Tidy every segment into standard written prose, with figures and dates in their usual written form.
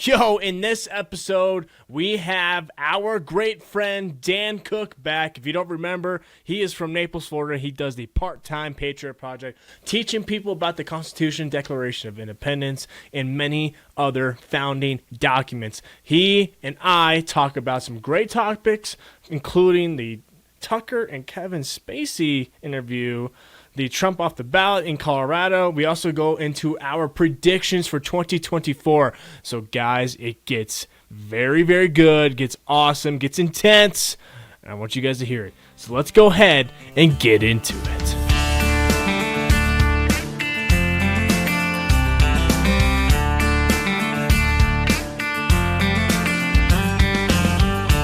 Yo, in this episode, we have our great friend Dan Cook back. If you don't remember, he is from Naples, Florida. He does the part-time Patriot Project, teaching people about the Constitution, Declaration of Independence, and many other founding documents. He and I talk about some great topics, including the Tucker and Kevin Spacey interview, the Trump off the ballot in Colorado. We also go into our predictions for 2024. So, guys, it gets very, very good, gets awesome, gets intense, and I want you guys to hear it. So let's go ahead and get into it.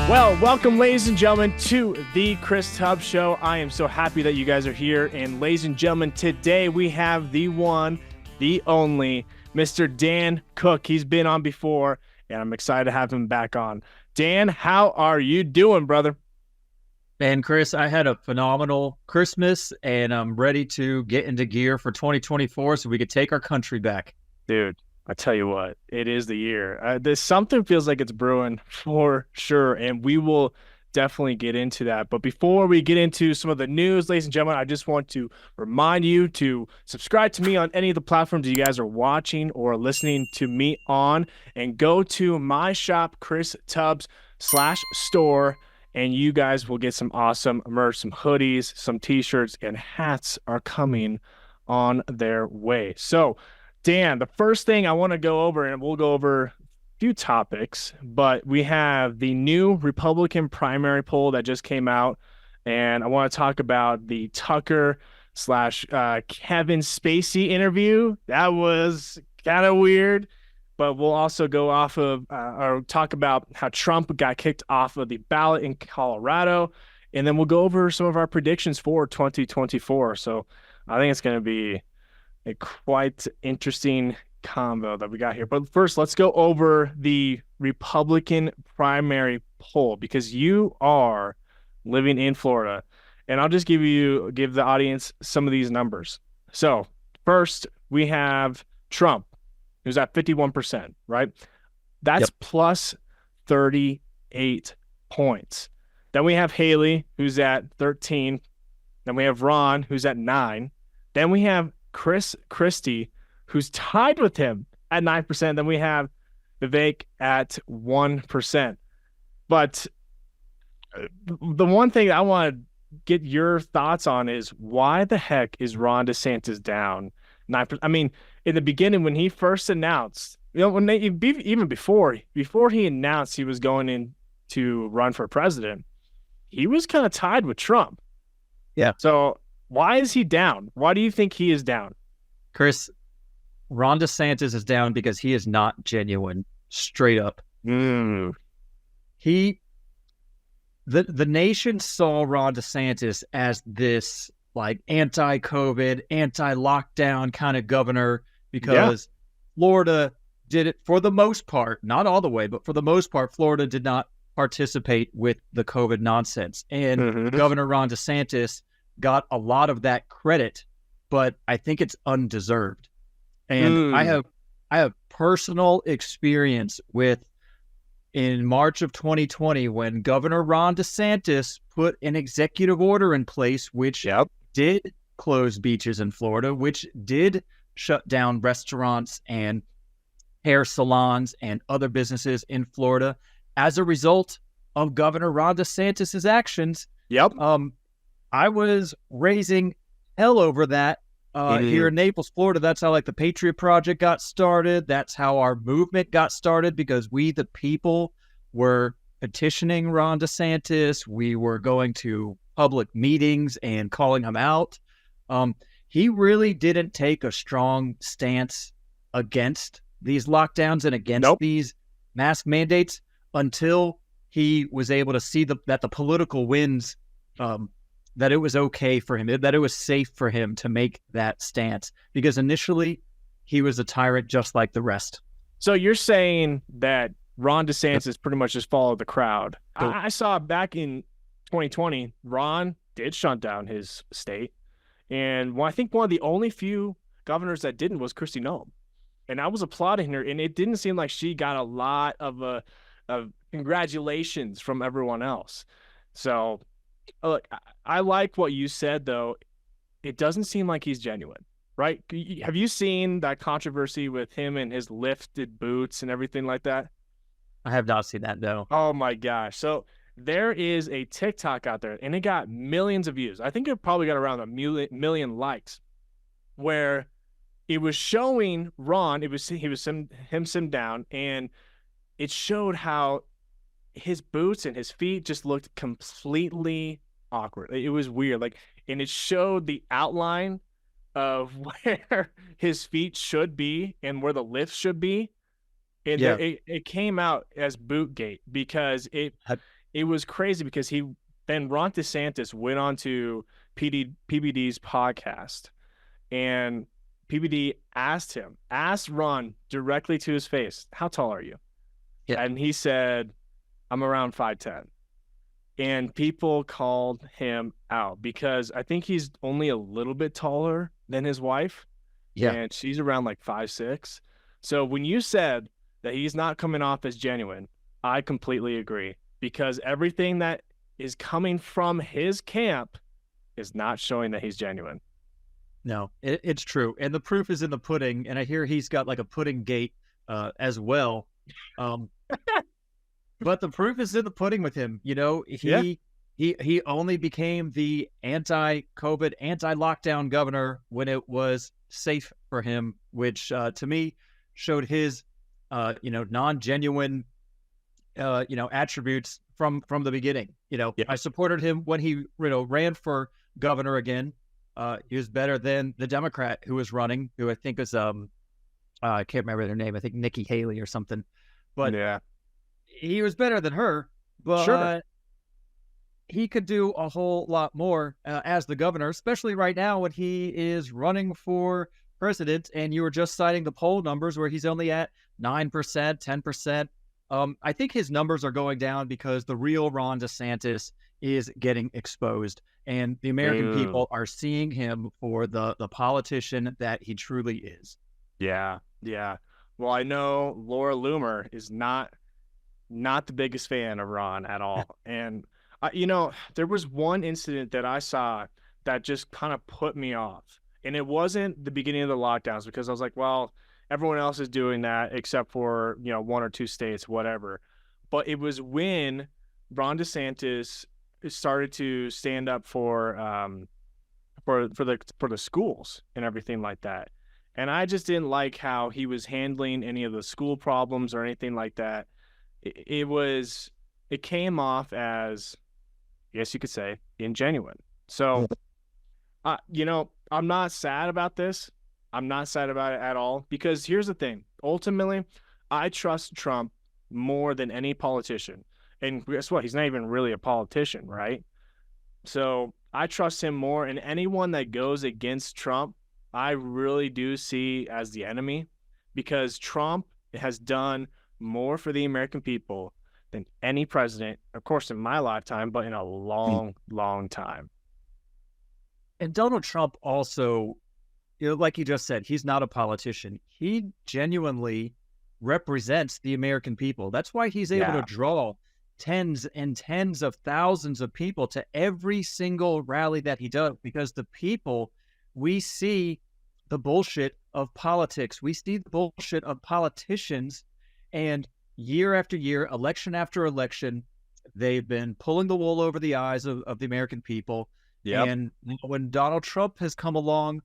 Well, welcome, ladies and gentlemen, to the Chris Tubbs Show. I am so happy that you guys are here. And ladies and gentlemen, today we have the one, the only, Mr. Dan Cook. He's been on before, and I'm excited to have him back on. Dan, how are you doing, brother? Man, Chris, I had a phenomenal Christmas, and I'm ready to get into gear for 2024 so we could take our country back. Dude, I tell you what, it is the year. There's something feels like it's brewing for sure, and we will definitely get into that. But before we get into some of the news, ladies and gentlemen, I just want to remind you to subscribe to me on any of the platforms you guys are watching or listening to me on, and go to my shop, Chris Tubbs /store, and you guys will get some awesome merch, some hoodies, some t-shirts, and hats are coming on their way. So, Dan, the first thing I want to go over, and we'll go over a few topics, but we have the new Republican primary poll that just came out, and I want to talk about the Tucker / Kevin Spacey interview. That was kind of weird, but we'll also go off of or talk about how Trump got kicked off of the ballot in Colorado, and then we'll go over some of our predictions for 2024. So I think it's going to be a quite interesting combo that we got here. But first, let's go over the Republican primary poll, because you are living in Florida. And I'll just give the audience some of these numbers. So first, we have Trump, who's at 51%, right? That's plus 38 points. Then we have Haley, who's at 13. Then we have Ron, who's at 9. Then we have Chris Christie, who's tied with him at 9%. Then we have Vivek at 1%. But the one thing I want to get your thoughts on is, why the heck is Ron DeSantis down 9%? I mean, in the beginning, when he first announced, even before he announced he was going in to run for president, he was kind of tied with Trump. Yeah. So why is he down? Why do you think he is down? Chris, Ron DeSantis is down because he is not genuine, straight up. The nation saw Ron DeSantis as this like anti-COVID, anti-lockdown kind of governor, because Florida did it for the most part, not all the way, but for the most part, Florida did not participate with the COVID nonsense. And Governor Ron DeSantis got a lot of that credit, but I think it's undeserved. And I have personal experience with, in March of 2020, when Governor Ron DeSantis put an executive order in place, which did close beaches in Florida, which did shut down restaurants and hair salons and other businesses in Florida as a result of Governor Ron DeSantis's actions. I was raising hell over that here in Naples, Florida. That's how the Patriot Project got started. That's how our movement got started, because we, the people, were petitioning Ron DeSantis. We were going to public meetings and calling him out. He really didn't take a strong stance against these lockdowns and against these mask mandates until he was able to see that the political winds, that it was okay for him, that it was safe for him to make that stance, because initially he was a tyrant just like the rest. So you're saying that Ron DeSantis pretty much just followed the crowd. I saw back in 2020, Ron did shut down his state. And I think one of the only few governors that didn't was Kristi Noem. and I was applauding her, and it didn't seem like she got a lot of congratulations from everyone else. So look, I like what you said though. It doesn't seem like he's genuine, right? Have you seen that controversy with him and his lifted boots and everything like that? I have not seen that, no. Oh my gosh. So there is a TikTok out there and it got millions of views. I think it probably got around a million likes where it was showing Ron, he was him sim down, and it showed how his boots and his feet just looked completely awkward. It was weird. Like, and it showed the outline of where his feet should be and where the lift should be. And Yeah. it came out as Bootgate because I- it was crazy because then Ron DeSantis went on to PBD's podcast, and PBD asked Ron directly to his face, "How tall are you?" Yeah. And he said, "I'm around 5'10". And people called him out because I think he's only a little bit taller than his wife, Yeah. and she's around like 5'6". So when you said that he's not coming off as genuine, I completely agree because everything that is coming from his camp is not showing that he's genuine. No, it's true. And the proof is in the pudding. And I hear he's got like a pudding gate as well. Um, but the proof is in the pudding with him. You know, Yeah. he only became the anti-COVID, anti-lockdown governor when it was safe for him, which to me showed his non-genuine attributes from the beginning. Yeah. I supported him when he ran for governor again. He was better than the Democrat who was running, who I think was I can't remember their name. I think Nikki Haley or something. But Yeah. he was better than her. But Sure. he could do a whole lot more as the governor, especially right now when he is running for president. And you were just citing the poll numbers where he's only at 9%, 10%. I think his numbers are going down because the real Ron DeSantis is getting exposed, and the American people are seeing him for the politician that he truly is. Yeah. Yeah. Well, I know Laura Loomer is not the biggest fan of Ron at all. And, there was one incident that I saw that just kind of put me off. And it wasn't the beginning of the lockdowns because I was like, well, everyone else is doing that except for, one or two states, whatever. But it was when Ron DeSantis started to stand up for the schools and everything like that. And I just didn't like how he was handling any of the school problems or anything like that. It came off as, I guess you could say, ingenuine. So, I'm not sad about this. I'm not sad about it at all because here's the thing. Ultimately, I trust Trump more than any politician. And guess what? He's not even really a politician, right? So I trust him more. And anyone that goes against Trump, I really do see as the enemy because Trump has done more for the American people than any president, of course, in my lifetime, but in a long, long time. And Donald Trump also, like you just said, he's not a politician. He genuinely represents the American people. That's why he's able to draw tens and tens of thousands of people to every single rally that he does, because the people, we see the bullshit of politics. We see the bullshit of politicians, and year after year, election after election, they've been pulling the wool over the eyes of the American people. Yep. And when Donald Trump has come along,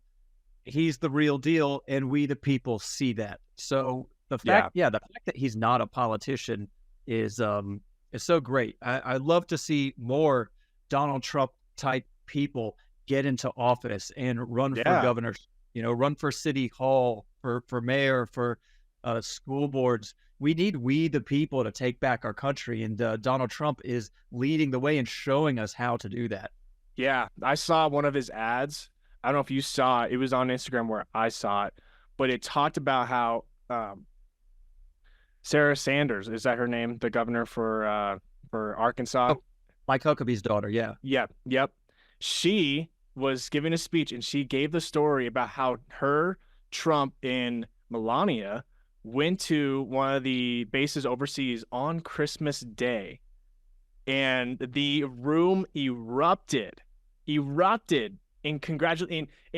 he's the real deal, and we the people see that. So the fact that he's not a politician is so great. I love to see more Donald Trump type people get into office and run for governors, run for city hall, for mayor, for school boards. We need we the people to take back our country, and Donald Trump is leading the way and showing us how to do that. Yeah, I saw one of his ads. I don't know if you saw it. It was on Instagram where I saw it, but it talked about how Sarah Sanders, is that her name? The governor for Arkansas? Oh, Mike Huckabee's daughter, yeah. Yep. She was giving a speech, and she gave the story about how her, Trump, and Melania went to one of the bases overseas on Christmas Day, and the room erupted in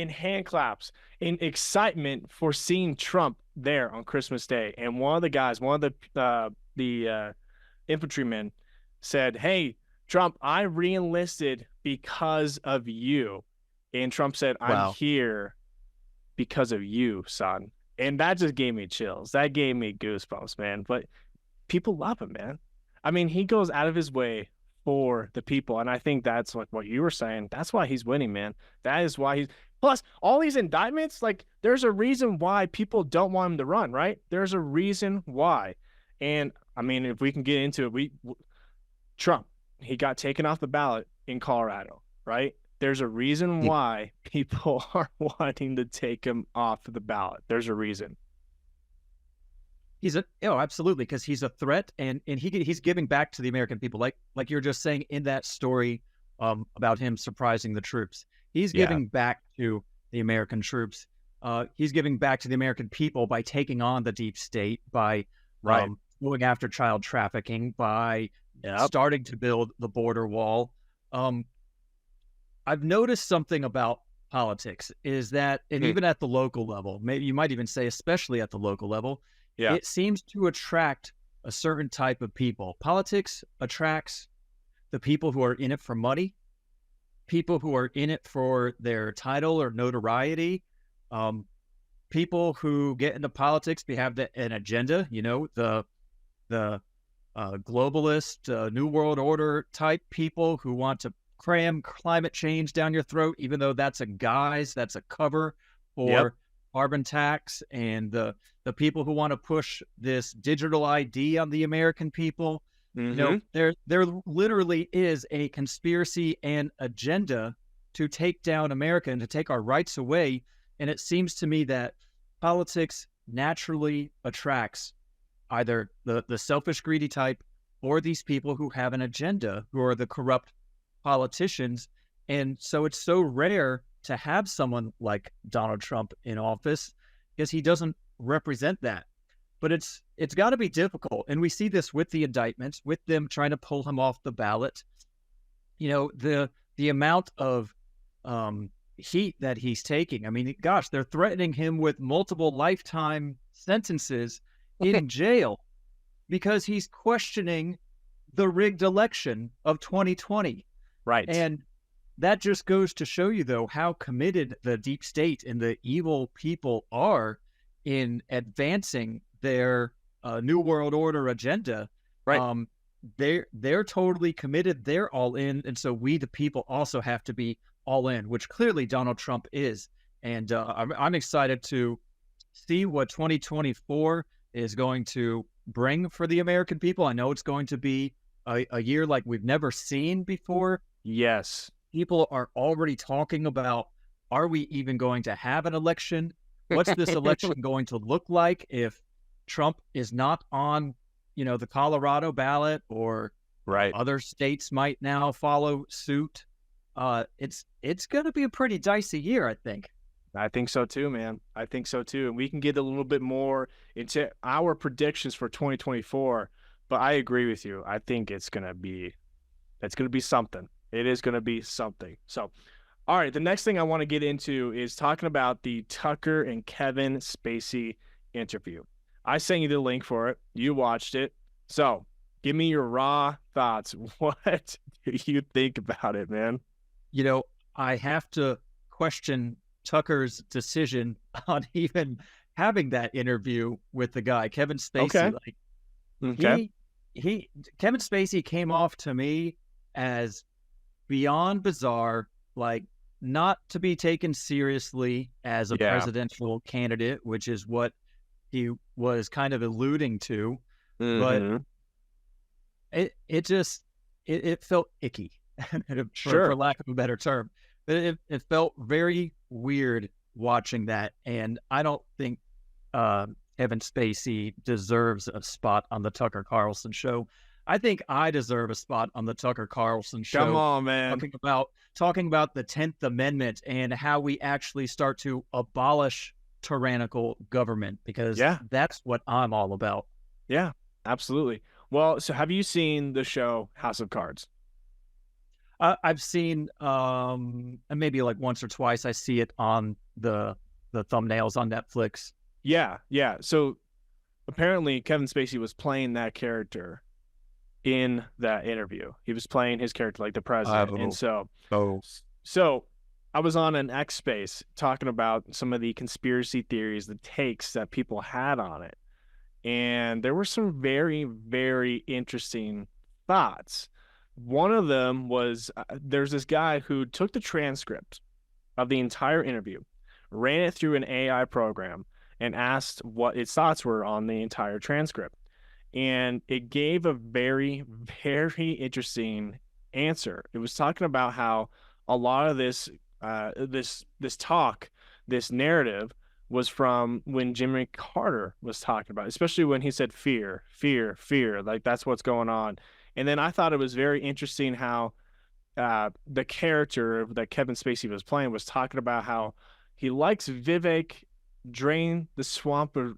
hand claps, in excitement for seeing Trump there on Christmas Day. And one of the guys, one of the infantrymen, said, "Hey, Trump, I reenlisted because of you." And Trump said, "I'm Wow. here because of you, son." And that just gave me chills. That gave me goosebumps, man. But people love him, man. I mean, he goes out of his way for the people. And I think that's like what you were saying. That's why he's winning, man. That is why he's plus all these indictments, like there's a reason why people don't want him to run, right? There's a reason why. And I mean, if we can get into it, Trump, he got taken off the ballot in Colorado, right? There's a reason why people are wanting to take him off the ballot. There's a reason. Absolutely, because he's a threat, and he's giving back to the American people, like you're just saying in that story about him surprising the troops. He's giving back to the American troops. He's giving back to the American people by taking on the deep state, by going after child trafficking, by starting to build the border wall. I've noticed something about politics is that, and even at the local level, maybe you might even say, especially at the local level, it seems to attract a certain type of people. Politics attracts the people who are in it for money, people who are in it for their title or notoriety, people who get into politics, they have an agenda, the globalist, New World Order type people who want to cram climate change down your throat, even though that's a guise, that's a cover for carbon tax, and the people who want to push this digital ID on the American people. There literally is a conspiracy and agenda to take down America and to take our rights away. And it seems to me that politics naturally attracts either the selfish, greedy type or these people who have an agenda, who are the corrupt politicians. And so it's so rare to have someone like Donald Trump in office because he doesn't represent that. But it's got to be difficult. And we see this with the indictments, with them trying to pull him off the ballot. The amount of heat that he's taking. I mean, gosh, they're threatening him with multiple lifetime sentences in jail because he's questioning the rigged election of 2020. Right. And that just goes to show you, though, how committed the deep state and the evil people are in advancing their New World Order agenda. Right. They're totally committed. They're all in. And so we, the people, also have to be all in, which clearly Donald Trump is. And I'm excited to see what 2024 is going to bring for the American people. I know it's going to be a year like we've never seen before. Yes. People are already talking about, are we even going to have an election? What's this election going to look like if Trump is not on, the Colorado ballot, or other states might now follow suit? It's going to be a pretty dicey year, I think. I think so too, man. I think so too. And we can get a little bit more into our predictions for 2024, but I agree with you. I think it's going to be something. It is going to be something. So, all right, the next thing I want to get into is talking about the Tucker and Kevin Spacey interview. I sent you the link for it. You watched it. So, give me your raw thoughts. What do you think about it, man? I have to question Tucker's decision on even having that interview with the guy, Kevin Spacey. Okay. Kevin Spacey came off to me as beyond bizarre, like not to be taken seriously as a presidential candidate, which is what he was kind of alluding to. But it felt icky, for lack of a better term. But it felt very weird watching that, and I don't think Kevin Spacey deserves a spot on the Tucker Carlson show. I think I deserve a spot on the Tucker Carlson show. Come on, man. Talking about the 10th Amendment and how we actually start to abolish tyrannical government, because Yeah. that's what I'm all about. Yeah, absolutely. Well, so have you seen the show House of Cards? I've seen maybe like once or twice. I see it on the thumbnails on Netflix. Yeah, yeah. So apparently Kevin Spacey was playing that character in that interview. He was playing his character like the president. And so I was on an X space talking about some of the conspiracy theories, the takes that people had on it. And there were some very, very interesting thoughts. One of them was there's this guy who took the transcript of the entire interview, ran it through an AI program, and asked what its thoughts were on the entire transcript. And it gave a very, very interesting answer. It was talking about how a lot of this talk, this narrative, was from when Jimmy Carter was talking about it, especially when he said fear, fear, fear, like that's what's going on. And then I thought it was very interesting how the character that Kevin Spacey was playing was talking about how he likes Vivek Drain the Swamp, or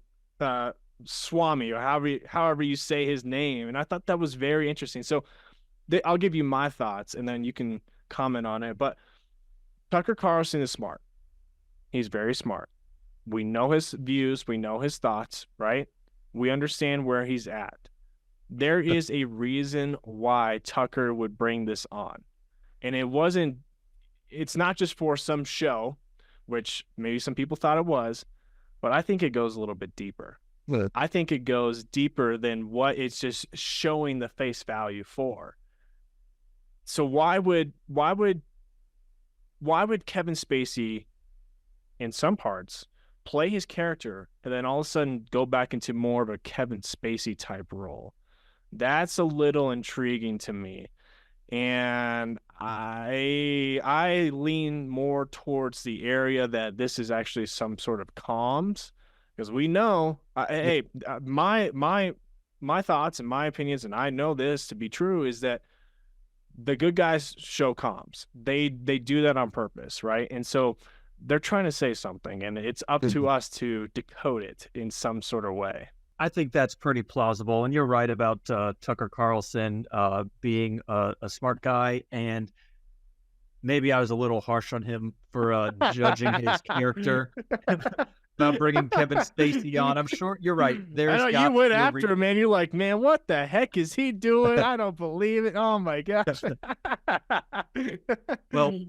Swami, or however you say his name. And I thought that was very interesting. So I'll give you my thoughts and then you can comment on it. But Tucker Carlson is smart. He's very smart. We know his views. We know his thoughts, right? We understand where he's at. There is a reason why Tucker would bring this on. And it's not just for some show, which maybe some people thought it was, but I think it goes a little bit deeper. I think it goes deeper than what it's just showing the face value for. So why would Kevin Spacey, in some parts, play his character and then all of a sudden go back into more of a Kevin Spacey type role? That's a little intriguing to me. And I lean more towards the area that this is actually some sort of comms, because we know, my thoughts and my opinions, and I know this to be true, is that the good guys show comms. They do that on purpose, right? And so they're trying to say something, and it's up to us to decode it in some sort of way. I think that's pretty plausible. And you're right about Tucker Carlson being a smart guy. And maybe I was a little harsh on him for judging his character about bringing Kevin Spacey on. I'm sure you're right. I know you went after him, man. You're like, man, what the heck is he doing? I don't believe it. Oh, my gosh. Well,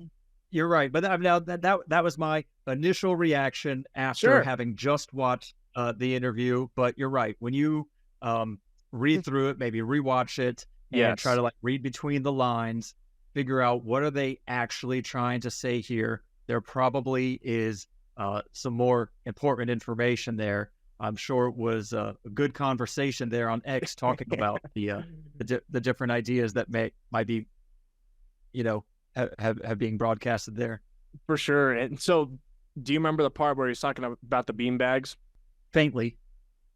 you're right. But now that was my initial reaction after having just watched the interview. But you're right. When you read through it, maybe rewatch it and try to like read between the lines, figure out what are they actually trying to say here. There probably is some more important information there. I'm sure it was a good conversation there on X talking about the different ideas that might be, have being broadcasted there. For sure. And so, do you remember the part where he's talking about the bean bags? Faintly.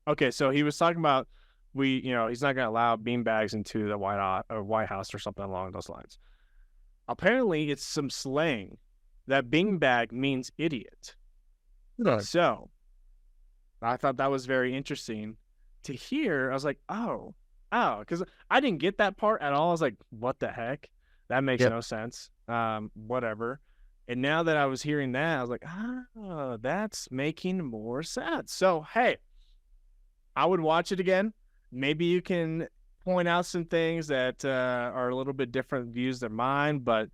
Okay, so he was talking about he's not going to allow bean bags into the White House or something along those lines. Apparently, it's some slang that bean bag means idiot. Right. So, I thought that was very interesting to hear. I was like, oh, because I didn't get that part at all. I was like, what the heck? That makes no sense. Whatever. And now that I was hearing that, I was like, that's making more sense. So, hey, I would watch it again. Maybe you can point out some things that are a little bit different views than mine, but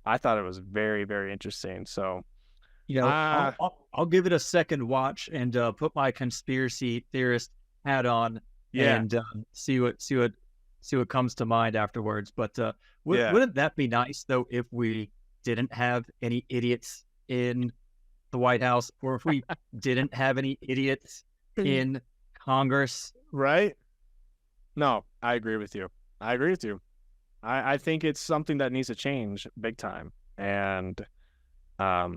I thought it was very, very interesting. So, I'll give it a second watch and put my conspiracy theorist hat on and see what comes to mind afterwards. But wouldn't that be nice though if we didn't have any idiots in the White House, or if we didn't have any idiots in Congress? Right? No, I agree with you. I think it's something that needs to change big time. And I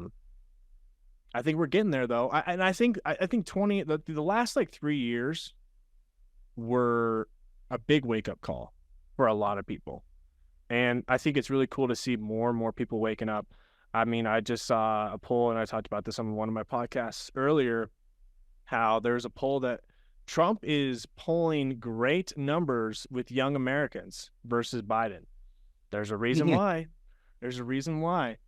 think we're getting there though. I think the last like 3 years were a big wake up call for a lot of people. And I think it's really cool to see more and more people waking up. I mean, I just saw a poll, and I talked about this on one of my podcasts earlier, how there's a poll that Trump is polling great numbers with young Americans versus Biden. There's a reason why. There's a reason why.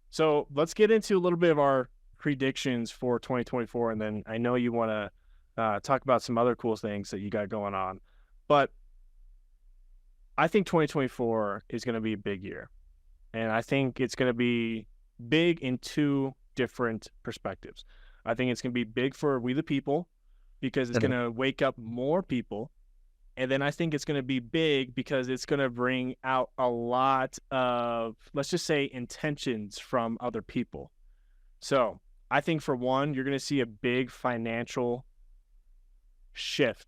So let's get into a little bit of our predictions for 2024, and then I know you want to talk about some other cool things that you got going on. But I think 2024 is going to be a big year, and I think it's going to be big in two different perspectives. I think it's going to be big for we the people because it's going to wake up more people. And then I think it's going to be big because it's going to bring out a lot of, let's just say, intentions from other people. So I think for one, you're going to see a big financial shift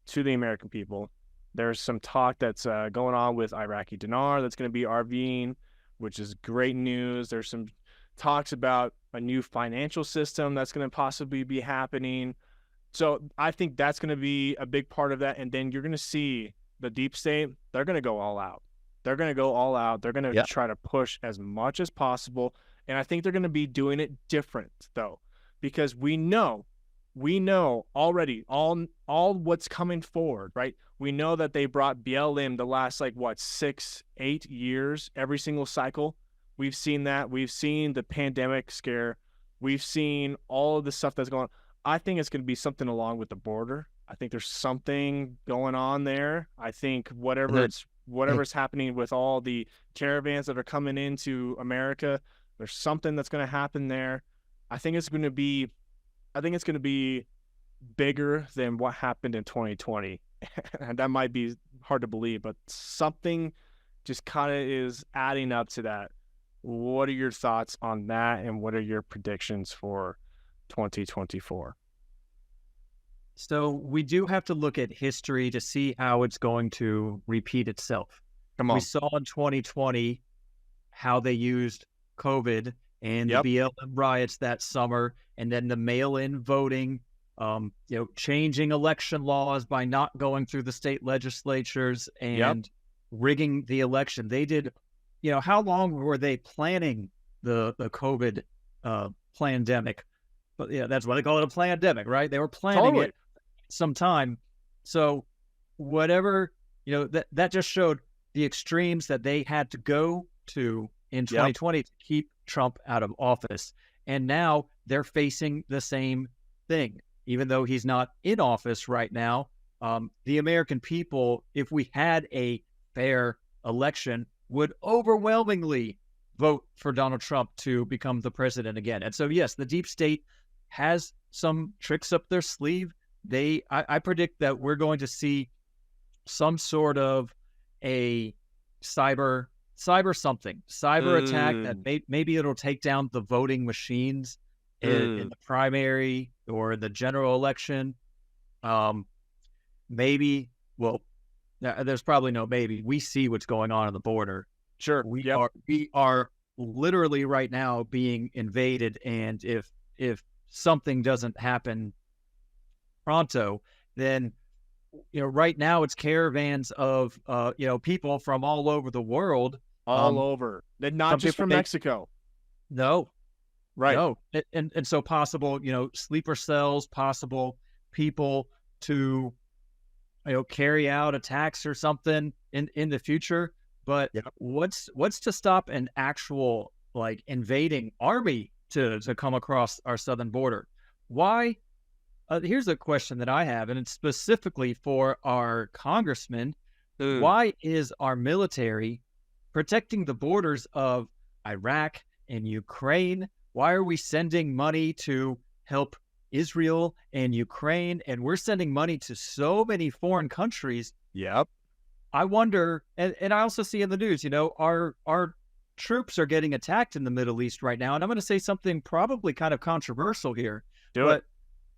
to the American people. There's some talk that's going on with Iraqi dinar that's going to be RVing, which is great news. There's some talks about a new financial system that's going to possibly be happening. So I think that's going to be a big part of that. And then you're going to see the deep state, they're going to go all out. They're going to go all out. They're going to try to push as much as possible. And I think they're going to be doing it different, though, because we know already all what's coming forward, right? We know that they brought BLM the last, 6-8 years, every single cycle. We've seen that. We've seen the pandemic scare. We've seen all of the stuff that's going on. I think it's going to be something along with the border. I think there's something going on there. I think whatever's happening with all the caravans that are coming into America, there's something that's going to happen there. I think it's going to be bigger than what happened in 2020. And that might be hard to believe, but something just kind of is adding up to that. What are your thoughts on that, and what are your predictions for 2024? So we do have to look at history to see how it's going to repeat itself. Come on. We saw in 2020 how they used COVID and the BLM riots that summer, and then the mail-in voting, changing election laws by not going through the state legislatures and rigging the election. They did, how long were they planning the COVID pandemic? But yeah, that's why they call it a pandemic, right? They were planning it some time. So whatever, that just showed the extremes that they had to go to in 2020 to keep Trump out of office. And now they're facing the same thing, even though he's not in office right now. The American people, if we had a fair election, would overwhelmingly vote for Donald Trump to become the president again. And so, yes, the deep state has some tricks up their sleeve. I predict that we're going to see some sort of a cyber attack that maybe it'll take down the voting machines in the primary or the general election. Maybe, well, there's probably no maybe. We see what's going on the border. Sure. We are literally right now being invaded, and if something doesn't happen pronto, then right now it's caravans of people from all over the world, over, and not just from Mexico. No, right? No, and so possible sleeper cells, possible people to carry out attacks or something in the future. But what's to stop an actual invading army to come across our southern border? Why? Here's a question that I have, and it's specifically for our congressman. Why is our military protecting the borders of Iraq and Ukraine? Why are we sending money to help Israel and Ukraine? And we're sending money to so many foreign countries. Yep. I wonder, and I also see in the news, our troops are getting attacked in the Middle East right now. And I'm going to say something probably kind of controversial here. Do it.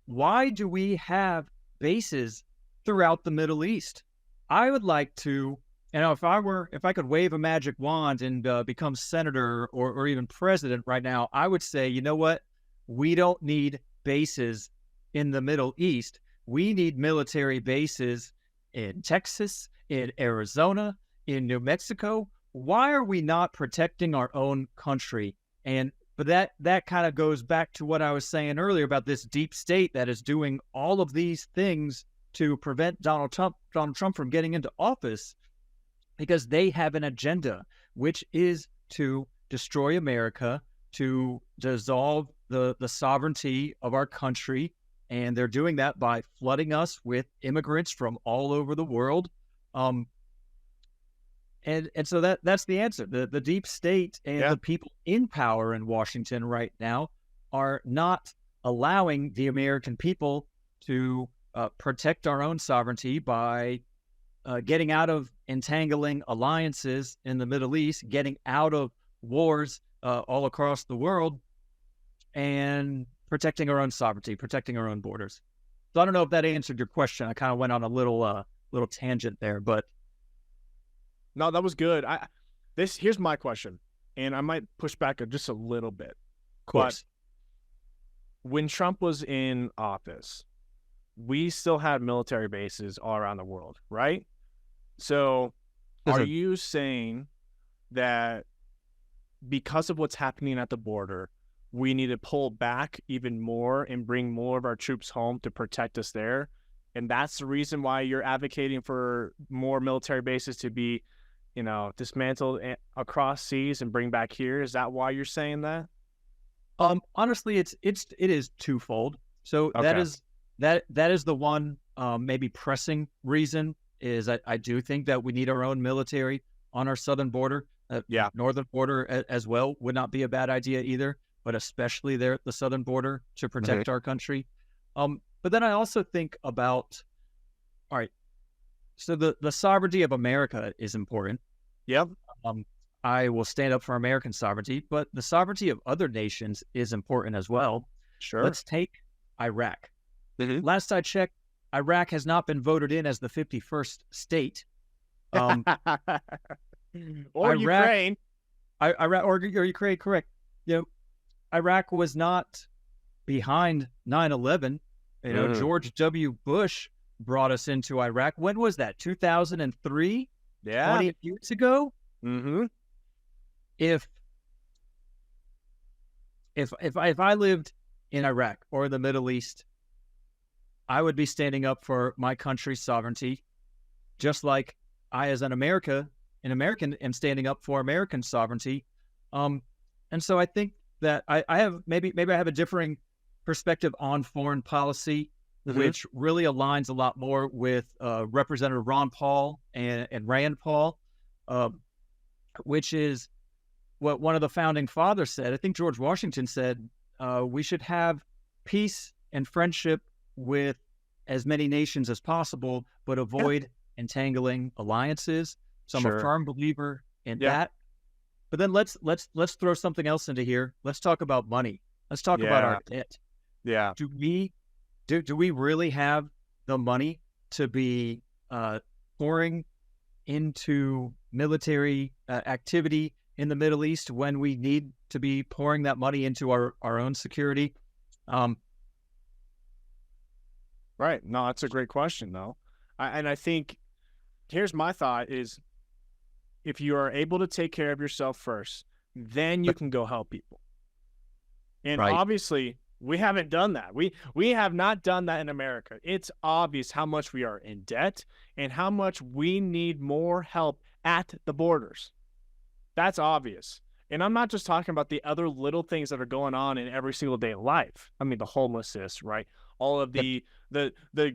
Why do we have bases throughout the Middle East? I would like to, if I could wave a magic wand and become senator or even president right now, I would say, you know what? We don't need bases in the Middle East. We need military bases in Texas, in Arizona, in New Mexico. Why are we not protecting our own country? And But that kind of goes back to what I was saying earlier about this deep state that is doing all of these things to prevent Donald Trump from getting into office, because they have an agenda, which is to destroy America, to dissolve the sovereignty of our country. And they're doing that by flooding us with immigrants from all over the world. And so that's the answer. The deep state and the people in power in Washington right now are not allowing the American people to protect our own sovereignty by getting out of entangling alliances in the Middle East, getting out of wars all across the world, and protecting our own sovereignty, protecting our own borders. So I don't know if that answered your question. I kind of went on a little tangent there, but no, that was good. Here's my question, and I might push back just a little bit. Of course. But when Trump was in office, we still had military bases all around the world, right? So are you saying that because of what's happening at the border, we need to pull back even more and bring more of our troops home to protect us there? And that's the reason why you're advocating for more military bases to be, dismantled across seas and bring back here? Is that why you're saying that? Honestly, it is twofold. So Okay. that is the one maybe pressing reason is I do think that we need our own military on our southern border. Northern border as well would not be a bad idea either, but especially there at the southern border to protect our country. But then I also think about, all right, so the sovereignty of America is important. Yep. I will stand up for American sovereignty, but the sovereignty of other nations is important as well. Sure. Let's take Iraq. Last I checked, Iraq has not been voted in as the 51st state. Or Iraq, Ukraine. Iraq or Ukraine, correct. Iraq was not behind 9/11. George W. Bush brought us into Iraq. When was that? 2003? Yeah. 20 years ago? Mm-hmm. If I lived in Iraq or the Middle East, I would be standing up for my country's sovereignty, just like I, as an American, am standing up for American sovereignty. And so I think that I have maybe I have a differing perspective on foreign policy, which really aligns a lot more with Representative Ron Paul and Rand Paul, which is what one of the founding fathers said. I think George Washington said we should have peace and friendship with as many nations as possible, but avoid entangling alliances. So I'm a firm believer in that. But then let's throw something else into here. Let's talk about money. Let's talk about our debt. Yeah. Do we really have the money to be pouring into military activity in the Middle East when we need to be pouring that money into our own security? Right. No, that's a great question, though. And I think here's my thought is if you are able to take care of yourself first, then you can go help people. And obviously, we haven't done that. We have not done that in America. It's obvious how much we are in debt and how much we need more help at the borders. That's obvious. And I'm not just talking about the other little things that are going on in every single day of life. I mean, the homelessness, right? All of the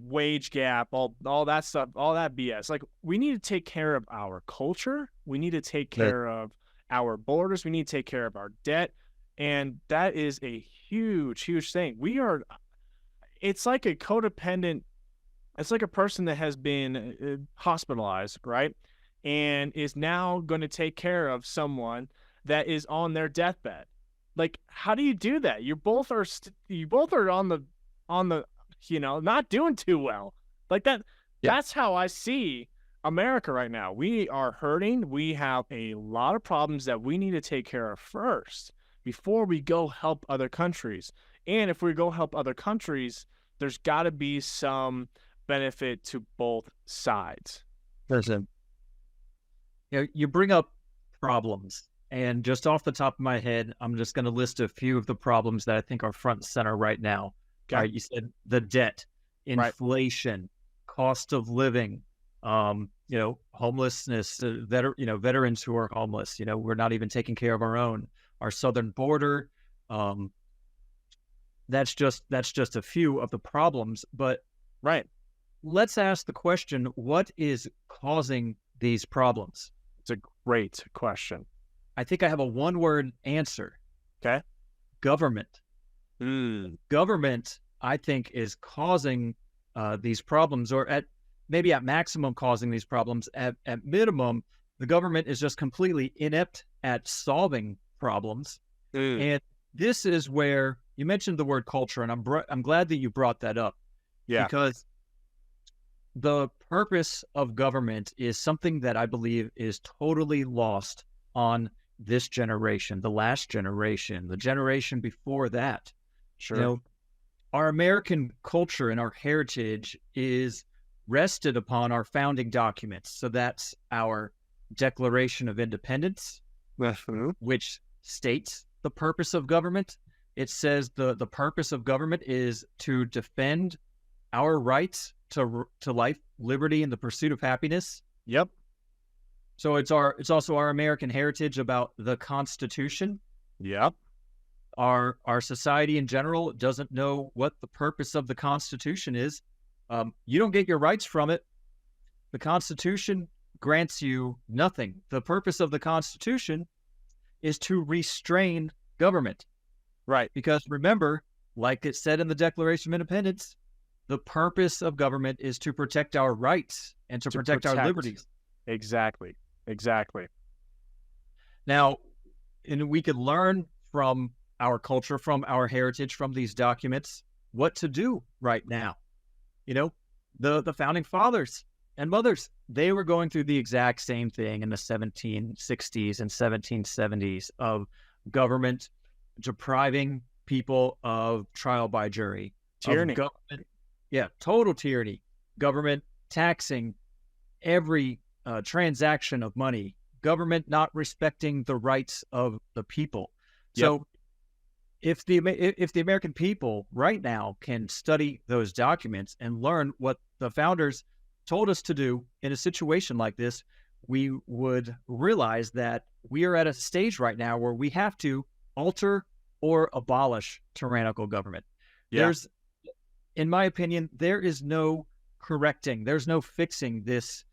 wage gap, all that stuff, all that BS. Like, we need to take care of our culture. We need to take care of our borders. We need to take care of our debt. And that is a huge, huge thing. It's like a codependent, it's like a person that has been hospitalized, right? And is now going to take care of someone that is on their deathbed. Like, how do you do that? You both are on the not doing too well. Like that. Yeah. That's how I see America right now. We are hurting. We have a lot of problems that we need to take care of first before we go help other countries. And if we go help other countries, there's got to be some benefit to both sides. Listen, you bring up problems, And just off the top of my head, I'm just going to list a few of the problems that I think are front and center right now. Okay. All right, you said the debt, inflation, cost of living, homelessness, veterans who are homeless. We're not even taking care of our own. Our southern border. That's just a few of the problems. But let's ask the question: what is causing these problems? It's a great question. I think I have a one-word answer. Okay. Government. Government, I think, is causing these problems, or at maximum causing these problems. At minimum, the government is just completely inept at solving problems. And this is where you mentioned the word culture, and I'm glad that you brought that up. Yeah. Because the purpose of government is something that I believe is totally lost on this generation, the last generation, the generation before that. Sure. Our American culture and our heritage is rested upon our founding documents. So that's our Declaration of Independence, which states the purpose of government. It says the purpose of government is to defend our rights to life, liberty, and the pursuit of happiness. Yep. So it's also our American heritage about the Constitution. Yep. Our society in general doesn't know what the purpose of the Constitution is. You don't get your rights from it. The Constitution grants you nothing. The purpose of the Constitution is to restrain government. Right. Because remember, like it said in the Declaration of Independence, the purpose of government is to protect our rights and to protect our liberties. Exactly. Now, and we could learn from our culture, from our heritage, from these documents, what to do right now. The founding fathers and mothers, they were going through the exact same thing in the 1760s and 1770s of government depriving people of trial by jury. Tyranny. Total tyranny. Government taxing every transaction of money. Government not respecting the rights of the people. Yep. So if the American people right now can study those documents and learn what the founders told us to do in a situation like this, we would realize that we are at a stage right now where we have to alter or abolish tyrannical government. Yeah. In my opinion, there is no correcting, there's no fixing this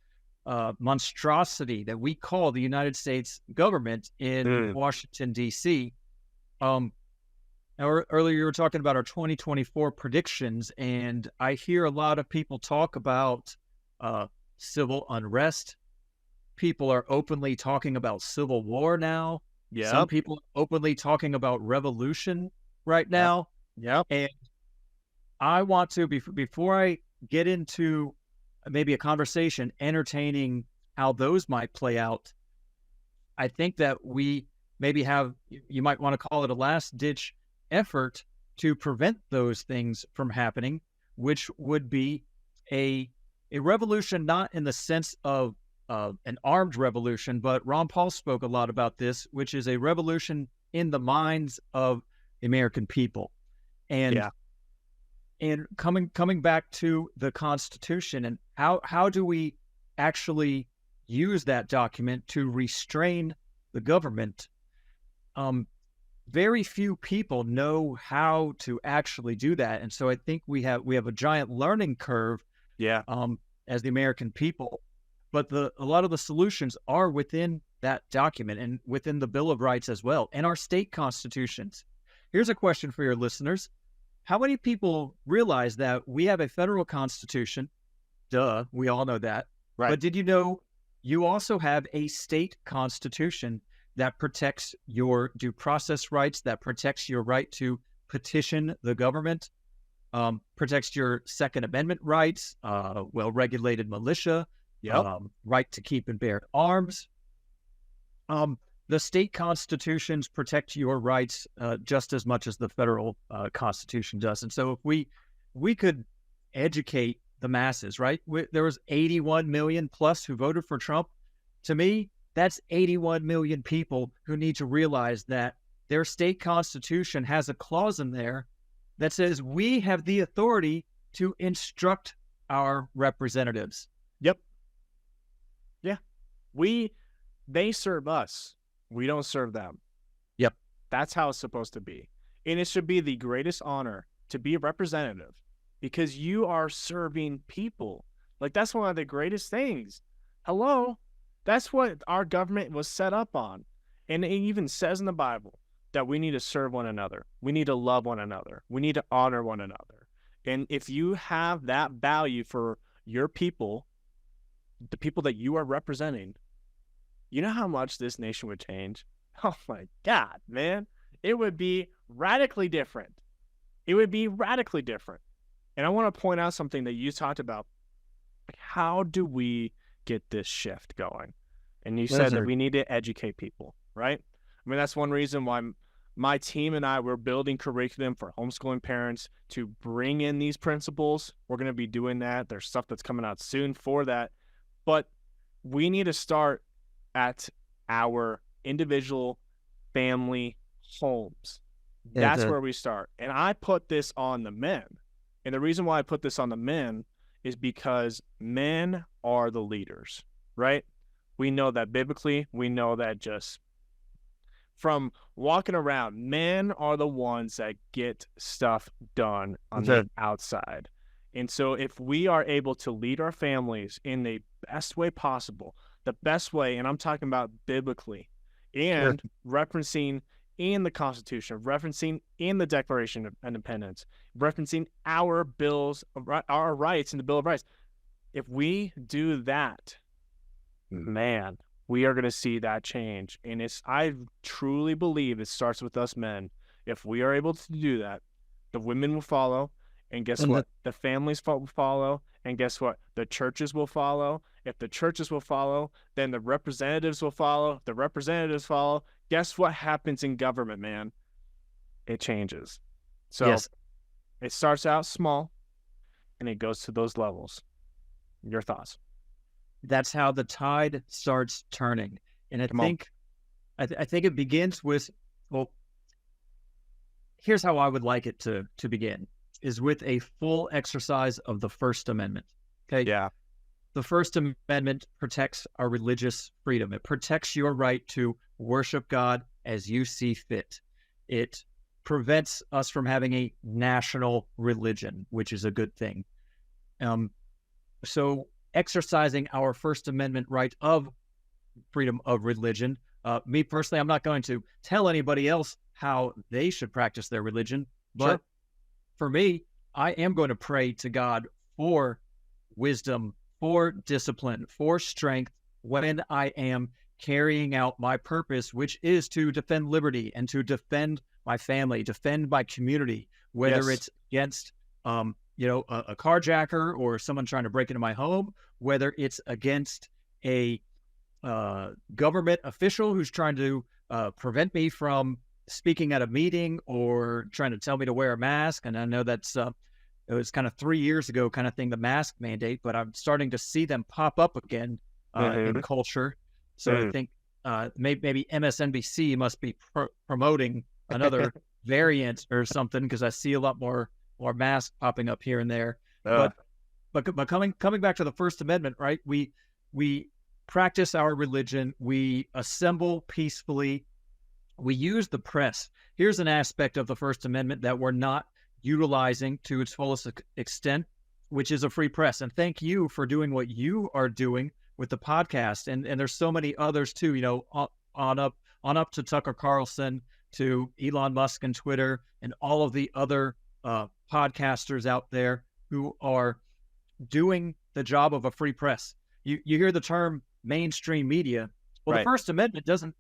monstrosity that we call the United States government in Washington, D.C. Earlier you were talking about our 2024 predictions, and I hear a lot of people talk about civil unrest. People are openly talking about civil war now. Yeah. Some people are openly talking about revolution right now. Yep. And I want to, before I get into maybe a conversation entertaining how those might play out, I think that we maybe have, you might want to call it a last-ditch effort to prevent those things from happening, which would be a revolution, not in the sense of an armed revolution, but Ron Paul spoke a lot about this, which is a revolution in the minds of the American people. And coming back to the Constitution, and how do we actually use that document to restrain the government? Very few people know how to actually do that, and so I think we have a giant learning curve. As the American people, but a lot of the solutions are within that document and within the Bill of Rights as well, and our state constitutions. Here's a question for your listeners. How many people realize that we have a federal constitution? Duh, we all know that. Right. But did you know you also have a state constitution that protects your due process rights, that protects your right to petition the government, protects your Second Amendment rights, well-regulated militia, right to keep and bear arms. The state constitutions protect your rights just as much as the federal constitution does. And so if we could educate the masses, right? There was 81 million plus who voted for Trump. To me, That's 81 million people who need to realize that their state constitution has a clause in there that says we have the authority to instruct our representatives. Yep. Yeah. They serve us. We don't serve them. Yep. That's how it's supposed to be. And it should be the greatest honor to be a representative because you are serving people. Like, that's one of the greatest things. Hello? That's what our government was set up on. And it even says in the Bible that we need to serve one another. We need to love one another. We need to honor one another. And if you have that value for your people, the people that you are representing, you know how much this nation would change? Oh my God, man. It would be radically different. It would be radically different. And I want to point out something that you talked about. How do we get this shift going? And you said that we need to educate people, right? I mean, that's one reason why my team and I were building curriculum for homeschooling parents to bring in these principles. We're going to be doing that. There's stuff that's coming out soon for that. But we need to start at our individual family homes. That's where we start. And I put this on the men. And the reason why I put this on the men is because men are the leaders, right? We know that biblically. We know that just from walking around, men are the ones that get stuff done on the outside. And so if we are able to lead our families in the best way possible, the best way, and I'm talking about biblically, and referencing in the Constitution, referencing in the Declaration of Independence, referencing our bills, our rights in the Bill of Rights. If we do that, man, we are going to see that change. And I truly believe it starts with us men. If we are able to do that, the women will follow. And guess what? The families will follow. And guess what? The churches will follow. If the churches will follow, then the representatives will follow. If the representatives follow, guess what happens in government, man? It changes. So it starts out small and it goes to those levels. Your thoughts? That's how the tide starts turning. And I think it begins with, well, here's how I would like it to begin, is with a full exercise of the First Amendment. Okay. Yeah. The First Amendment protects our religious freedom. It protects your right to worship God as you see fit. It prevents us from having a national religion, which is a good thing. So exercising our First Amendment right of freedom of religion, me personally, I'm not going to tell anybody else how they should practice their religion, but for me, I am going to pray to God for wisdom, for discipline, for strength when I am carrying out my purpose, which is to defend liberty and to defend my family, defend my community, whether it's against, a carjacker or someone trying to break into my home, whether it's against a government official who's trying to prevent me from speaking at a meeting or trying to tell me to wear a mask. And I know that's it was kind of 3 years ago kind of thing, the mask mandate, but I'm starting to see them pop up again in culture. So I think maybe MSNBC must be promoting another variant or something, because I see a lot more masks popping up here and there. But coming back to the First Amendment, right? We practice our religion. We assemble peacefully. We use the press. Here's an aspect of the First Amendment that we're not utilizing to its fullest extent, which is a free press. And thank you for doing what you are doing with the podcast. And there's so many others too, on up to Tucker Carlson, to Elon Musk and Twitter, and all of the other podcasters out there who are doing the job of a free press. You hear the term mainstream media. Well, the First Amendment doesn't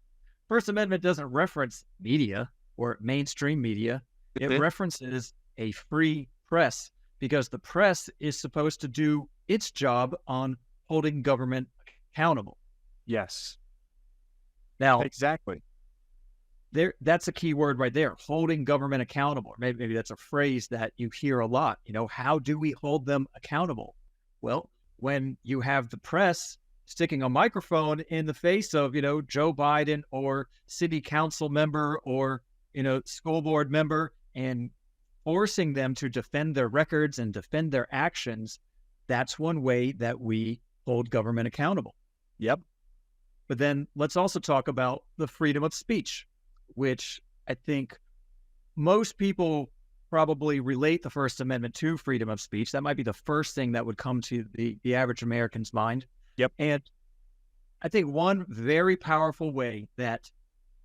reference media or mainstream media. It references a free press, because the press is supposed to do its job on holding government accountable. Yes. Now, exactly. That's a key word right there, holding government accountable. Maybe that's a phrase that you hear a lot. How do we hold them accountable? Well, when you have the press sticking a microphone in the face of, Joe Biden or city council member or, school board member and forcing them to defend their records and defend their actions. That's one way that we hold government accountable. Yep. But then let's also talk about the freedom of speech, which I think most people probably relate the First Amendment to freedom of speech. That might be the first thing that would come to the average American's mind. Yep. And I think one very powerful way that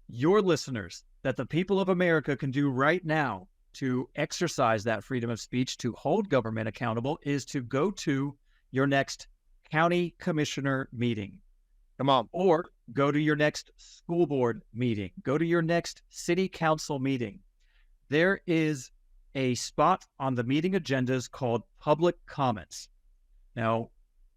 your listeners, that the people of America can do right now to exercise that freedom of speech, to hold government accountable, is to go to your next county commissioner meeting. Come on. Or go to your next school board meeting. Go to your next city council meeting. There is a spot on the meeting agendas called public comments. Now,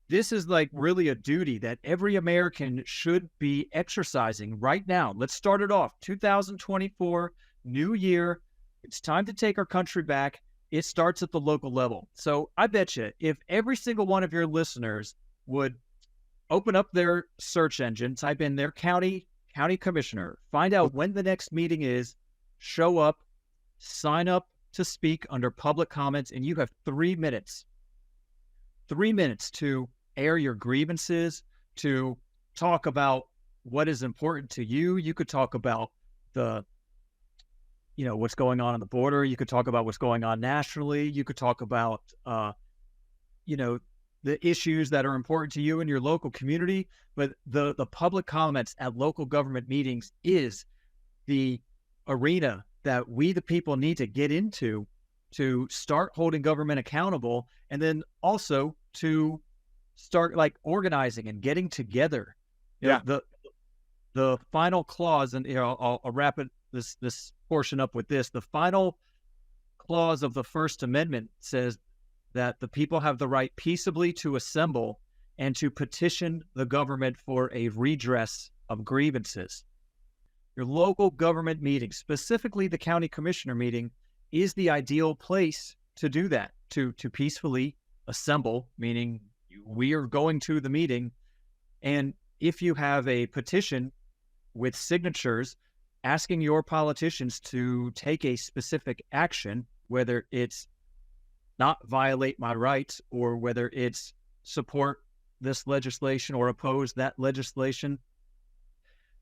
this is like really a duty that every American should be exercising right now. Let's start it off. 2024, new year. It's time to take our country back. It starts at the local level. So I bet you if every single one of your listeners would open up their search engine, type in their county commissioner, find out when the next meeting is, show up, sign up to speak under public comments, and you have 3 minutes. 3 minutes to air your grievances, to talk about what is important to you. You could talk about what's going on the border. You could talk about what's going on nationally. You could talk about, the issues that are important to you in your local community. But the public comments at local government meetings is the arena that we, the people, need to get into to start holding government accountable, and then also to start organizing and getting together. The final clause, and I'll wrap this portion up with this. The final clause of the First Amendment says that the people have the right peaceably to assemble and to petition the government for a redress of grievances. Your local government meeting, specifically the county commissioner meeting, is the ideal place to do that, to peacefully assemble, meaning we are going to the meeting. And if you have a petition with signatures asking your politicians to take a specific action, whether it's not violate my rights or whether it's support this legislation or oppose that legislation,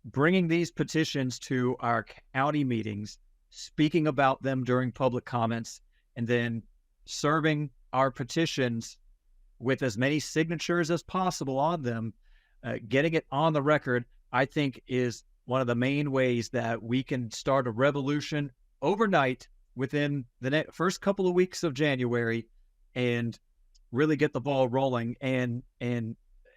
bringing these petitions to our county meetings, speaking about them during public comments, and then serving our petitions with as many signatures as possible on them, getting it on the record, I think is one of the main ways that we can start a revolution overnight within the first couple of weeks of January and really get the ball rolling and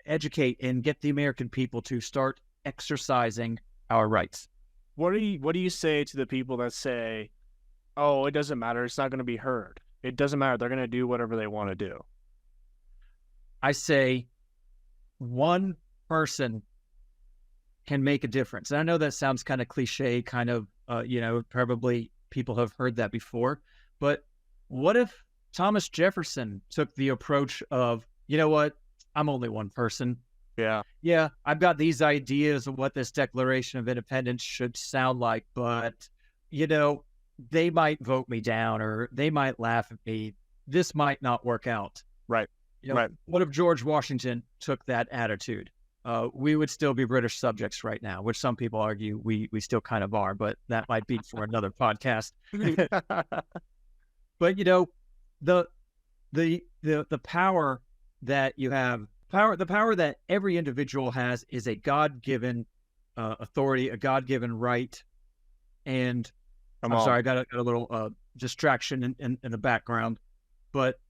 educate and get the American people to start exercising our rights. What do you say to the people that say, oh, it doesn't matter, it's not going to be heard? It doesn't matter, they're going to do whatever they want to do. I say one person can make a difference. And I know that sounds kind of cliche, kind of, probably people have heard that before. But what if Thomas Jefferson took the approach of, you know what, I'm only one person. Yeah, I've got these ideas of what this Declaration of Independence should sound like, but, they might vote me down or they might laugh at me. This might not work out. Right. Right. What if George Washington took that attitude? We would still be British subjects right now, which some people argue we still kind of are, but that might be for another podcast. But the power that you have, the power that every individual has, is a God-given authority, a God-given right. And sorry, I got a little distraction in the background, but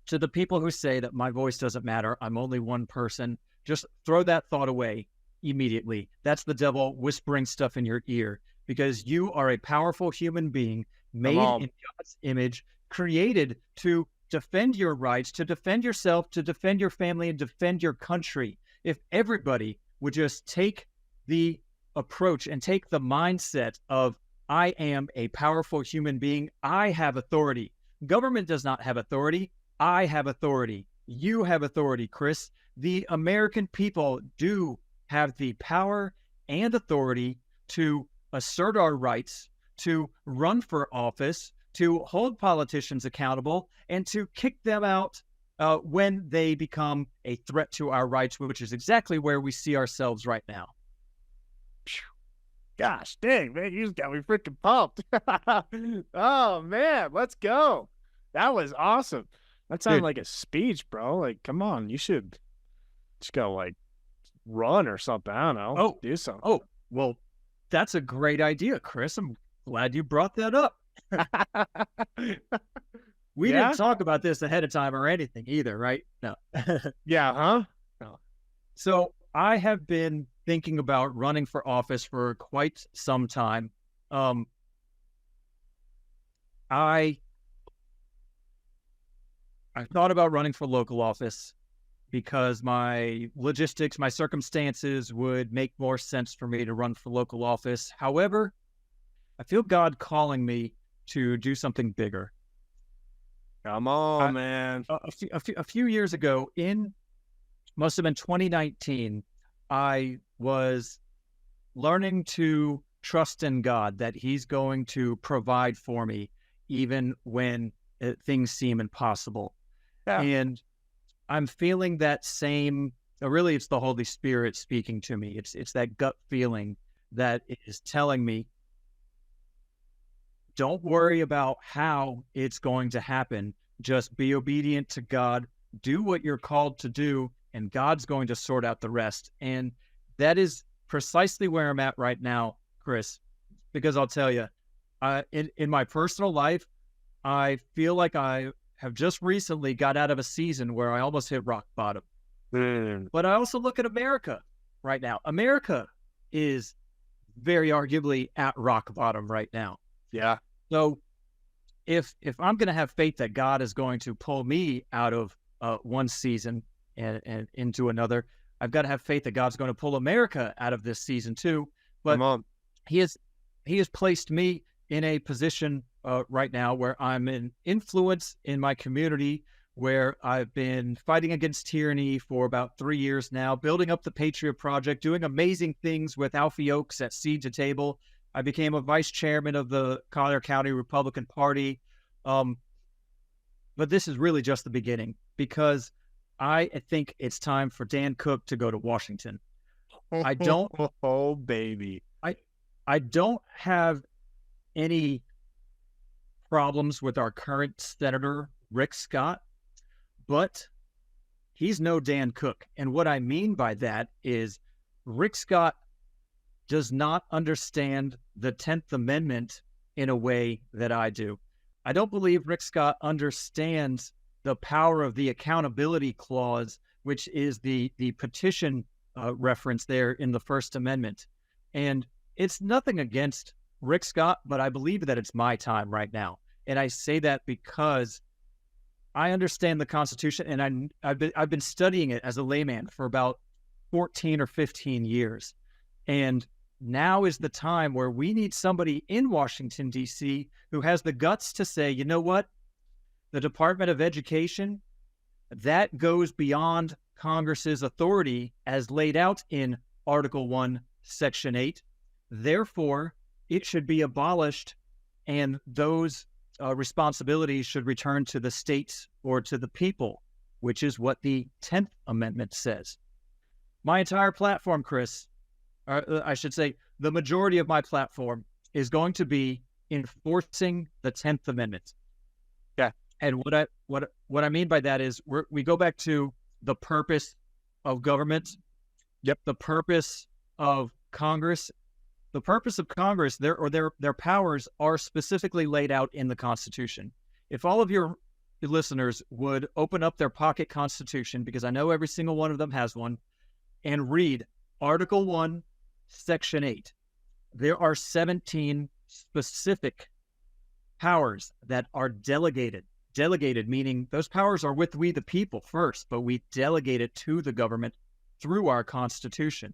to the people who say that my voice doesn't matter, I'm only one person, just throw that thought away immediately. That's the devil whispering stuff in your ear, because you are a powerful human being made in God's image, created to defend your rights, to defend yourself, to defend your family, and defend your country. If everybody would just take the approach and take the mindset of, I am a powerful human being, I have authority. Government does not have authority. I have authority. You have authority, Chris. the American people do have the power and authority to assert our rights, to run for office, to hold politicians accountable, and to kick them out when they become a threat to our rights, which is exactly where we see ourselves right now. Gosh dang, man, you just got me freaking pumped. Oh man, let's go. That was awesome. That sounded like a speech, bro. Like, come on, you should just go like run or something. I don't know. Do something. Oh, well, that's a great idea, Chris. I'm glad you brought that up. We didn't talk about this ahead of time or anything either, right? No. Yeah, huh? No. So I have been thinking about running for office for quite some time. I thought about running for local office because my logistics, my circumstances would make more sense for me to run for local office. However, I feel God calling me to do something bigger. Come on, man. A few years ago, must have been 2019, I was learning to trust in God that He's going to provide for me even when things seem impossible. Yeah. And I'm feeling that same, really it's the Holy Spirit speaking to me. It's that gut feeling that is telling me, don't worry about how it's going to happen. Just be obedient to God, do what you're called to do, and God's going to sort out the rest. And that is precisely where I'm at right now, Chris, because I'll tell you, in my personal life, I feel like I have just recently got out of a season where I almost hit rock bottom. But I also look at America right now. America is very arguably at rock bottom right now. Yeah. So if I'm going to have faith that God is going to pull me out of one season and into another, I've got to have faith that God's going to pull America out of this season too. But He has placed me in a position right now where I'm an influence in my community, where I've been fighting against tyranny for about 3 years now, building up the Patriot Project, doing amazing things with Alfie Oakes at Seed to Table. I became a vice chairman of the Collier County Republican Party. But this is really just the beginning, because I think it's time for Dan Cook to go to Washington. I don't. Oh, baby. I don't have any problems with our current Senator, Rick Scott, but he's no Dan Cook. And what I mean by that is Rick Scott does not understand the 10th Amendment in a way that I do. I don't believe Rick Scott understands the power of the accountability clause, which is the petition reference there in the First Amendment. And it's nothing against Rick Scott, but I believe that it's my time right now. And I say that because I understand the Constitution, and I've been studying it as a layman for about 14 or 15 years. And now is the time where we need somebody in Washington, D.C. who has the guts to say, you know what? The Department of Education, that goes beyond Congress's authority as laid out in Article 1, Section 8. Therefore, it should be abolished, and those responsibilities should return to the states or to the people, which is what the 10th Amendment says. My entire platform, Chris, I should say the majority of my platform is going to be enforcing the 10th Amendment. Yeah. And what I mean by that is we go back to the purpose of government. Yep. The purpose of Congress. The purpose of Congress, their powers are specifically laid out in the Constitution. If all of your listeners would open up their pocket Constitution, because I know every single one of them has one, and read Article 1, Section 8, there are 17 specific powers that are delegated. Delegated meaning those powers are with we the people first, but we delegate it to the government through our Constitution.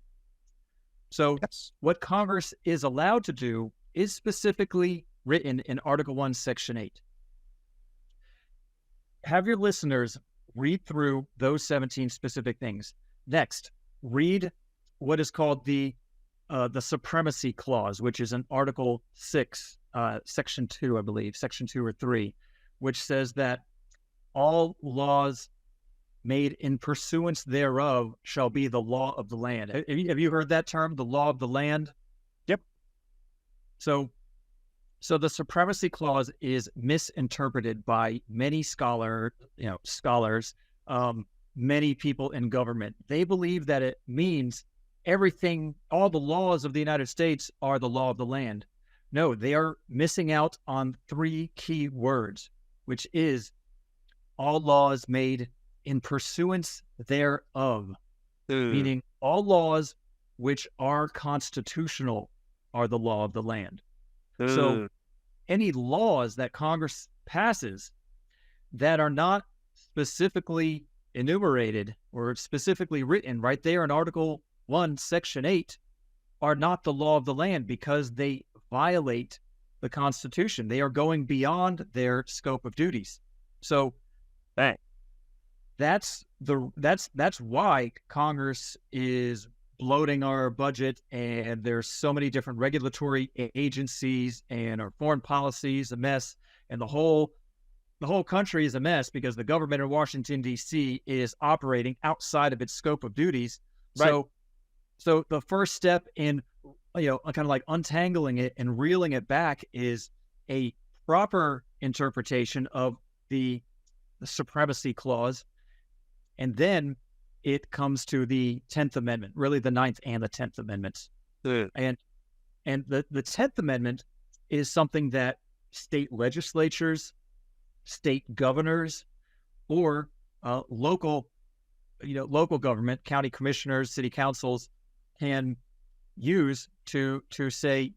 So what Congress is allowed to do is specifically written in Article 1, Section 8. Have your listeners read through those 17 specific things. Next, read what is called the supremacy clause, which is in Article 6, Section 2, I believe, Section 2 or 3, which says that all laws made in pursuance thereof shall be the law of the land. Have you heard that term, the law of the land? Yep. So the supremacy clause is misinterpreted by many scholars, many people in government. They believe that it means everything, all the laws of the United States are the law of the land. No, they are missing out on 3 key words, which is all laws made in pursuance thereof, meaning all laws which are constitutional are the law of the land. So any laws that Congress passes that are not specifically enumerated or specifically written right there in Article 1, Section 8, are not the law of the land because they violate the Constitution. They are going beyond their scope of duties. So that's why Congress is bloating our budget, and there's so many different regulatory agencies, and our foreign policy is a mess, and the whole country is a mess because the government in Washington, D.C. is operating outside of its scope of duties. Right. So the first step in, kind of like untangling it and reeling it back is a proper interpretation of the supremacy clause. And then it comes to the 10th Amendment, really the 9th and the 10th Amendments. And the 10th Amendment is something that state legislatures, state governors, or local government, county commissioners, city councils can use to say,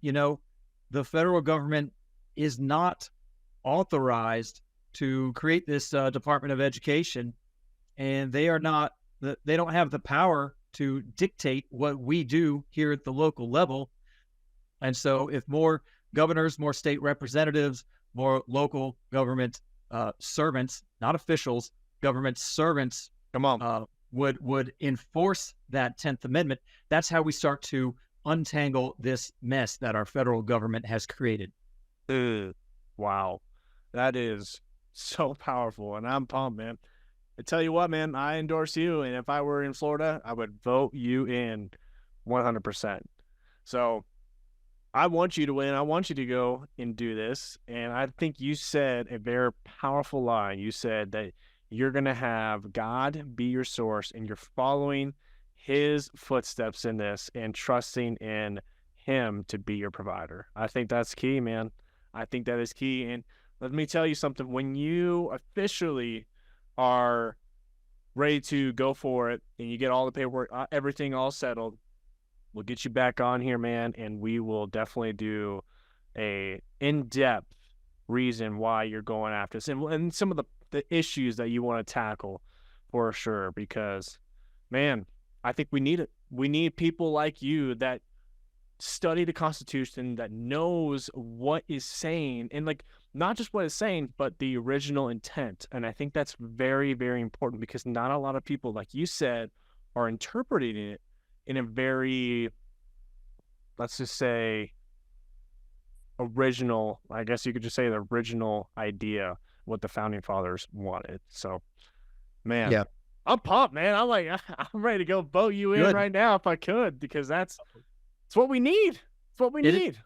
the federal government is not authorized to create this Department of Education, and they don't have the power to dictate what we do here at the local level. And so if more governors, more state representatives, more local government servants, not officials, government servants, would enforce that 10th Amendment, that's how we start to untangle this mess that our federal government has created. Wow. That is so powerful, and I'm pumped, man. I tell you what, man, I endorse you, and if I were in Florida, I would vote you in 100%. So I want you to win. I want you to go and do this. And I think you said a very powerful line. You said that you're going to have God be your source, and you're following his footsteps in this and trusting in him to be your provider. I think that's key, man. I think that is key. And let me tell you something. When you officially are ready to go for it and you get all the paperwork, everything all settled, we'll get you back on here, man, and we will definitely do a in-depth reason why you're going after this and some of the issues that you want to tackle for sure, because, man, I think we need it. We need people like you that study the Constitution, that knows what is saying, and like not just what is saying, but the original intent. And I think that's very, very important, because not a lot of people, like you said, are interpreting it in a very, let's just say, original, I guess you could just say the original idea, what the founding fathers wanted. So, man, yeah, I'm pumped, man. I'm ready to go vote you in right now if I could, because it's what we need. It's what we need.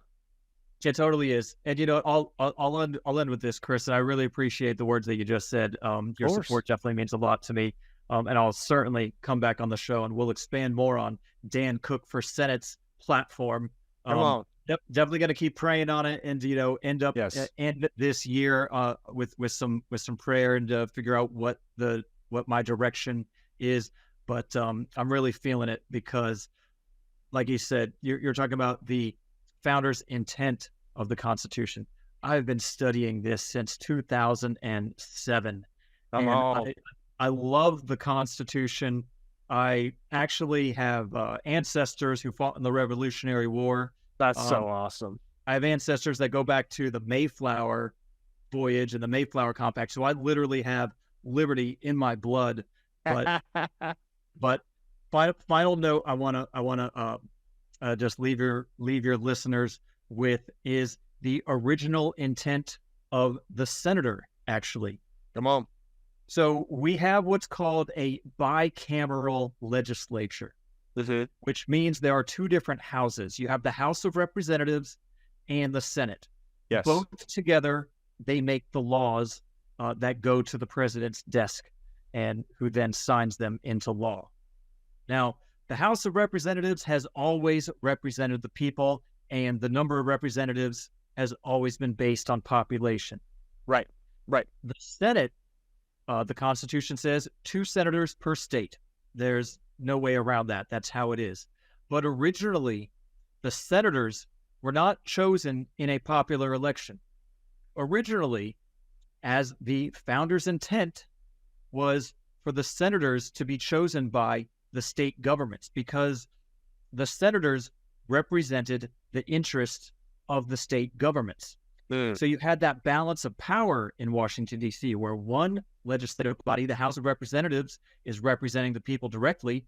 It totally is. And I'll end with this, Chris. And I really appreciate the words that you just said. Your support definitely means a lot to me. And I'll certainly come back on the show and we'll expand more on Dan Cook for Senate's platform. Come on. Definitely going to keep praying on it, and end up end this year with some prayer and figure out what my direction is. But I'm really feeling it because, like you said, you're talking about the founders' intent of the Constitution. I've been studying this since 2007. I love the Constitution. I actually have ancestors who fought in the Revolutionary War. That's so awesome. I have ancestors that go back to the Mayflower voyage and the Mayflower Compact. So I literally have liberty in my blood. But but final note I wanna just leave your listeners with is the original intent of the senator, actually. Come on. So we have what's called a bicameral legislature, which means there are two different houses. You have the House of Representatives and the Senate. Yes. Both together, they make the laws that go to the president's desk and who then signs them into law. Now, the House of Representatives has always represented the people, and the number of representatives has always been based on population. Right. The Senate, the Constitution says 2 senators per state. There's no way around that. That's how it is. But originally, the senators were not chosen in a popular election. Originally, as the founders' intent was for the senators to be chosen by the state governments, because the senators represented the interests of the state governments. So you had that balance of power in Washington, D.C., where one legislative body, the House of Representatives, is representing the people directly,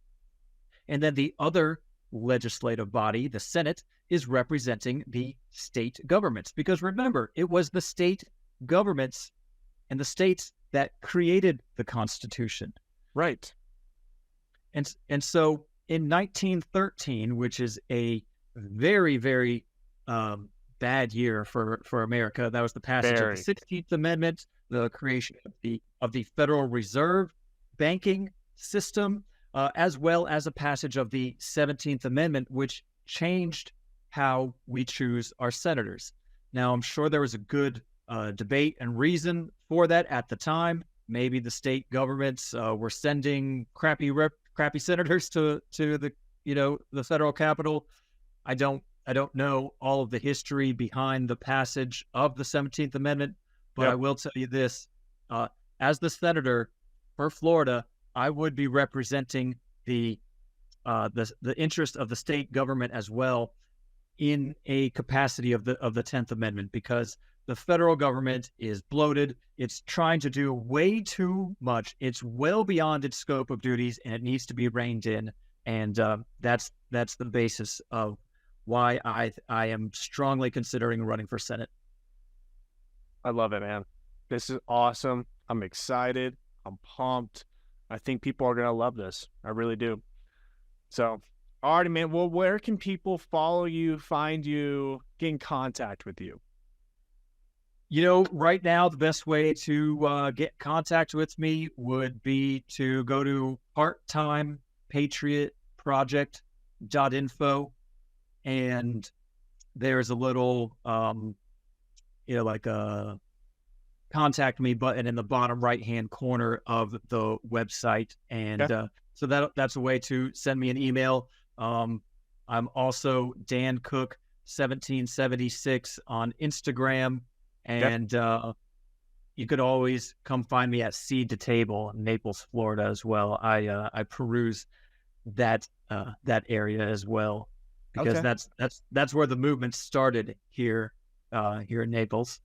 and then the other legislative body, the Senate, is representing the state governments. Because remember, it was the state governments and the states that created the Constitution. Right. And so in 1913, which is a very, very bad year for America, that was the passage of the 16th Amendment, the creation of the Federal Reserve banking system, as well as a passage of the 17th Amendment, which changed how we choose our senators. Now, I'm sure there was a good debate and reason for that at the time. Maybe the state governments were sending crappy senators to the federal capital. I don't know all of the history behind the passage of the 17th Amendment, but I will tell you this: as the senator for Florida, I would be representing the interest of the state government as well, in a capacity of the 10th Amendment, because the federal government is bloated. It's trying to do way too much. It's well beyond its scope of duties, and it needs to be reined in. And that's the basis of why I am strongly considering running for Senate. I love it, man. This is awesome. I'm excited. I'm pumped. I think people are going to love this. I really do. So, all right, man. Well, where can people follow you, find you, get in contact with you? Right now, the best way to get in contact with me would be to go to parttimepatriotproject.info, and there's a little, like a contact me button in the bottom right-hand corner of the website. And so that's a way to send me an email. I'm also Dan Cook 1776 on Instagram. And you could always come find me at Seed to Table in Naples, Florida as well. I peruse that area as well, because that's where the movement started here in Naples.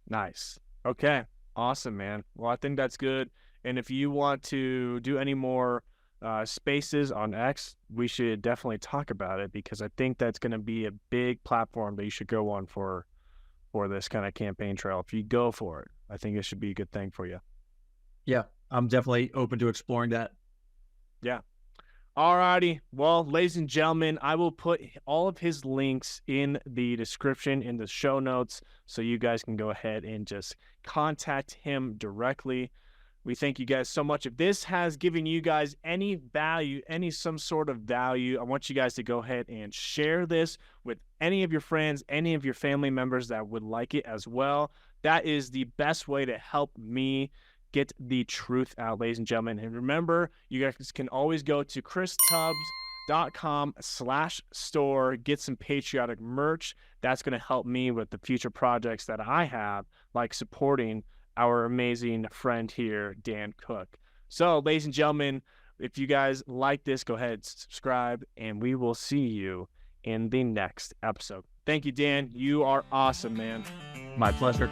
Nice. Okay. Awesome, man. Well, I think that's good. And if you want to do any more spaces on X, we should definitely talk about it, because I think that's going to be a big platform that you should go on for this kind of campaign trail. If you go for it, I think it should be a good thing for you. Yeah, I'm definitely open to exploring that. Yeah. All righty. Well, ladies and gentlemen, I will put all of his links in the description, in the show notes, so you guys can go ahead and just contact him directly. We thank you guys so much. If this has given you guys any value, some sort of value, I want you guys to go ahead and share this with any of your friends, any of your family members that would like it as well. That is the best way to help me get the truth out, ladies and gentlemen. And remember, you guys can always go to christubbs.com/store, get some patriotic merch. That's going to help me with the future projects that I have, like supporting our amazing friend here, Dan Cook. So, ladies and gentlemen, if you guys like this, go ahead and subscribe, and we will see you in the next episode. Thank you, Dan. You are awesome, man. My pleasure.